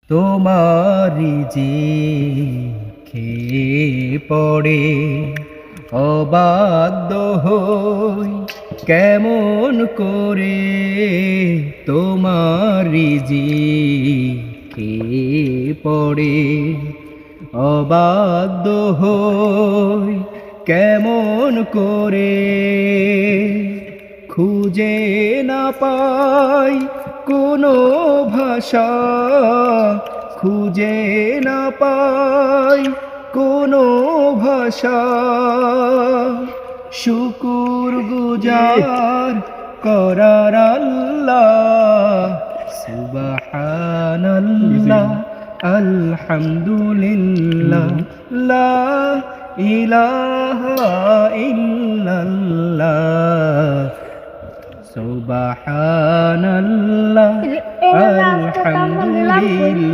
তোমারি খেয়ে পড়ে অবাধ্য হই কেমন করে তোমারি খেয়ে পড়ে অবাধ্য হই কেমন করে খুঁজে না পাই কোনো ভাষা খুঁজে না পাই কোনো ভাষা শুকুর গুজার করার আল্লাহ সুবহানাল্লাহ আলহামদুলিল্লাহ লা ইলাহা ইল্লাল্লাহ সুবহানাল্লাহ আলহামদুলিল্লাহ